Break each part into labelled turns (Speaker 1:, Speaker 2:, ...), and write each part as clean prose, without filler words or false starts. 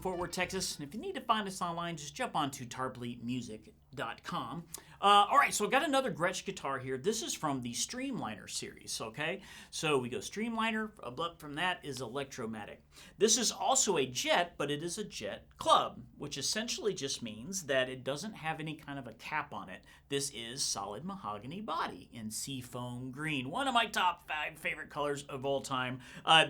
Speaker 1: Fort Worth, Texas. And if you need to find us online, just jump on to tarpleymusic.com. All right, so I've got another Gretsch guitar here. This is from the Streamliner series, okay? So we go Streamliner, up from that is Electromatic. This is also a Jet, but it is a Jet Club, which essentially just means that it doesn't have any kind of a cap on it. This is solid mahogany body in Seafoam green, one of my top 5 favorite colors of all time.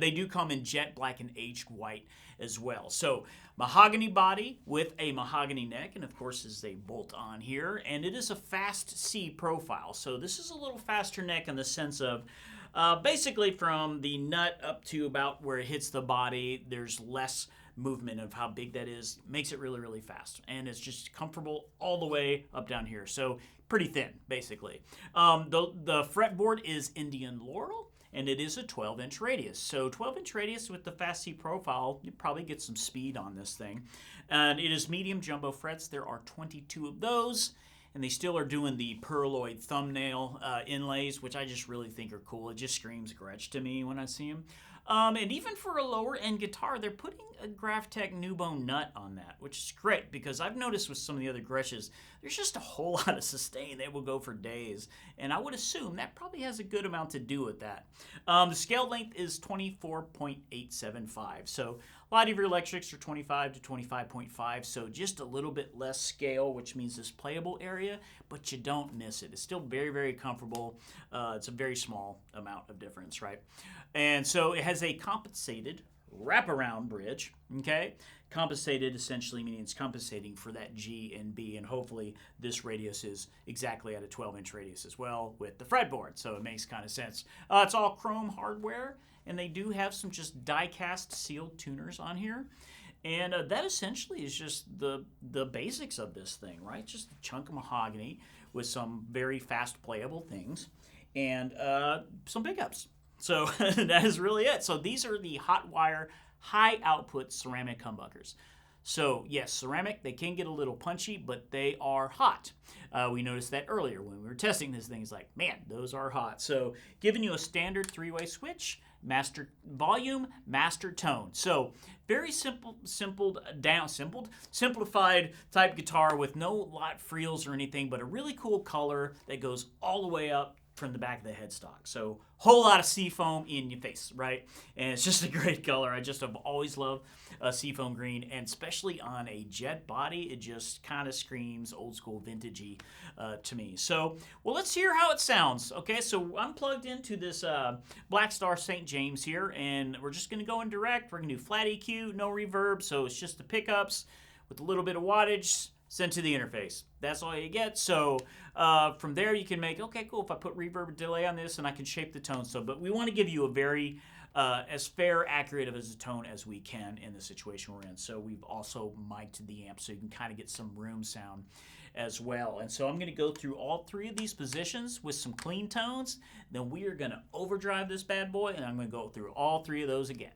Speaker 1: They do come in jet black and aged white as well. So mahogany body with a mahogany neck, and of course is a bolt on here, and it is a fast C profile. So this is a little faster neck in the sense of basically from the nut up to about where it hits the body, there's less movement of how big that is. Makes it really, really fast, and it's just comfortable all the way up down here. So pretty thin, basically. The fretboard is Indian Laurel, and it is a 12-inch radius. So 12-inch radius with the Fast C profile, you probably get some speed on this thing. And it is medium jumbo frets. There are 22 of those, and they still are doing the perloid thumbnail inlays, which I just really think are cool. It just screams Gretsch to me when I see them. And even for a lower-end guitar, they're putting a Graphtec Nubone nut on that, which is great because I've noticed with some of the other Gretsches, there's just a whole lot of sustain. They will go for days, and I would assume that probably has a good amount to do with that. The scale length is 24.875, so a lot of your electrics are 25 to 25.5, so just a little bit less scale, which means this playable area, but you don't miss it. It's still very, very comfortable. It's a very small amount of difference, right? And so it has a compensated wraparound bridge, okay? Compensated essentially meaning it's compensating for that G and B, and hopefully this radius is exactly at a 12-inch radius as well with the fretboard, so it makes kind of sense. It's all chrome hardware, and they do have some just die-cast sealed tuners on here. And that essentially is just the basics of this thing, right? Just a chunk of mahogany with some very fast playable things and some pickups. So that is really it. So these are the hot wire, high output ceramic humbuckers. So yes, ceramic, they can get a little punchy, but they are hot. We noticed that earlier when we were testing this thing. It's like, man, those are hot. So giving you a standard 3-way switch, master volume, master tone. So very simplified type guitar with no lot frills or anything, but a really cool color that goes all the way up from the back of the headstock. So whole lot of Seafoam in your face, right? And it's just a great color. I just have always loved Seafoam green, and especially on a jet body, it just kind of screams old school vintagey to me. So, well, let's hear how it sounds. Okay, so I'm plugged into this Black Star St. James here, and we're just going to go in direct. We're going to do flat EQ, no reverb, so it's just the pickups with a little bit of wattage sent to the interface. That's all you get. So from there you can make, okay, cool, if I put reverb or delay on this and I can shape the tone. So, but we want to give you a very as fair, accurate of a tone as we can in the situation we're in. So we've also mic'd the amp so you can kind of get some room sound as well. And so I'm going to go through all 3 of these positions with some clean tones. Then we are going to overdrive this bad boy, and I'm going to go through all 3 of those again.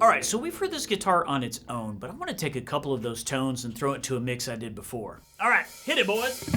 Speaker 1: Alright, so we've heard this guitar on its own, but I want to take a couple of those tones and throw it to a mix I did before. Alright, hit it, boys!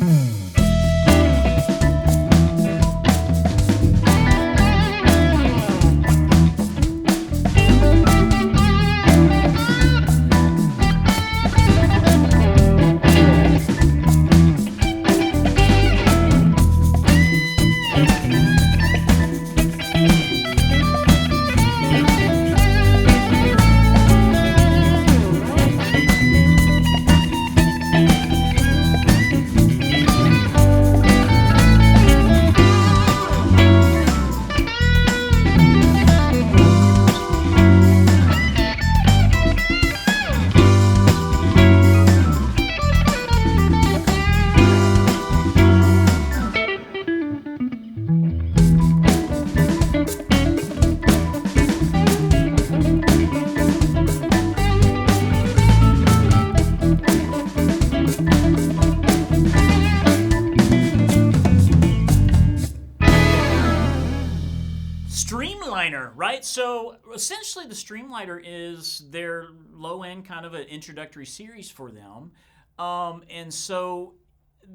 Speaker 1: Streamliner, right? So essentially the Streamliner is their low-end kind of an introductory series for them. And so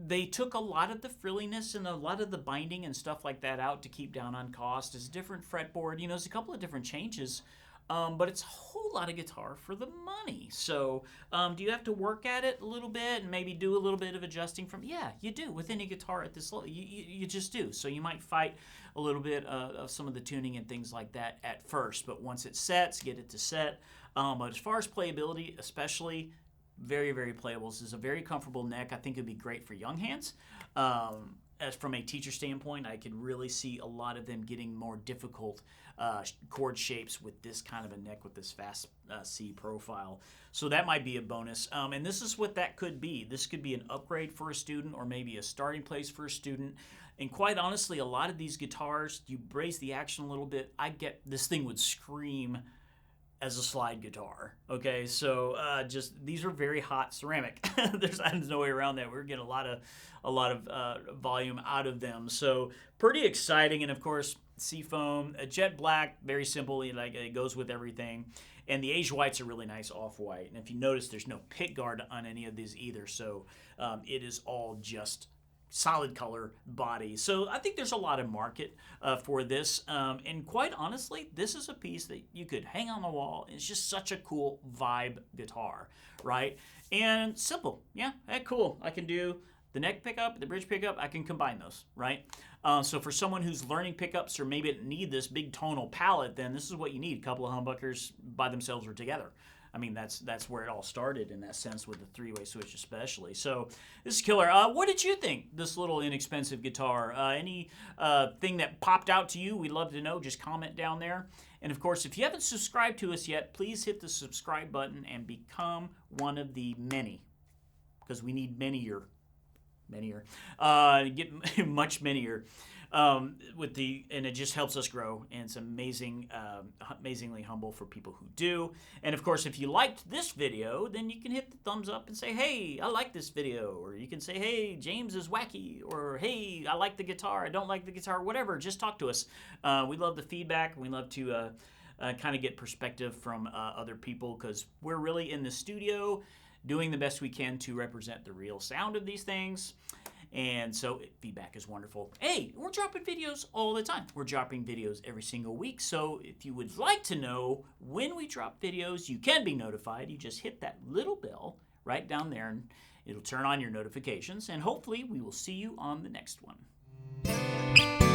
Speaker 1: they took a lot of the frilliness and a lot of the binding and stuff like that out to keep down on cost. It's a different fretboard. You know, there's a couple of different changes. But it's a whole lot of guitar for the money. So do you have to work at it a little bit and maybe do a little bit of adjusting from? Yeah, you do. With any guitar at this level, you just do. So you might fight a little bit of some of the tuning and things like that at first. But once it sets, get it to set. But as far as playability, especially, very, very playable. This is a very comfortable neck. I think it would be great for young hands. As from a teacher standpoint, I could really see a lot of them getting more difficult chord shapes with this kind of a neck with this fast C profile. So that might be a bonus. And this is what that could be. This could be an upgrade for a student or maybe a starting place for a student. And quite honestly, a lot of these guitars, you raise the action a little bit, this thing would scream as a slide guitar. Okay, so just these are very hot ceramic. There's no way around that. We're getting a lot of volume out of them. So pretty exciting. And of course, Seafoam, a jet black, very simple. It goes with everything. And the Age White's a really nice off-white. And if you notice, there's no pick guard on any of these either. So it is all just solid color body. So I think there's a lot of market for this. And quite honestly, this is a piece that you could hang on the wall. It's just such a cool vibe guitar, right? And simple. Yeah, cool. I can do the neck pickup, the bridge pickup. I can combine those, right? So for someone who's learning pickups or maybe need this big tonal palette, then this is what you need. A couple of humbuckers by themselves or together. I mean, that's where it all started in that sense with the three-way switch especially. So this is killer. What did you think, this little inexpensive guitar? Any thing that popped out to you? We'd love to know. Just comment down there. And of course, if you haven't subscribed to us yet, please hit the subscribe button and become one of the many, because we need manier, get much manier. And it just helps us grow, and it's amazingly humble for people who do. And of course, if you liked this video, then you can hit the thumbs up and say, hey, I like this video, or you can say, hey, James is wacky, or hey, I like the guitar, I don't like the guitar, whatever. Just talk to us. We love the feedback. We love to kind of get perspective from other people, because we're really in the studio doing the best we can to represent the real sound of these things. And so feedback is wonderful. Hey, we're dropping videos all the time. We're dropping videos every single week. So if you would like to know when we drop videos, you can be notified. You just hit that little bell right down there, and it'll turn on your notifications. And hopefully we will see you on the next one.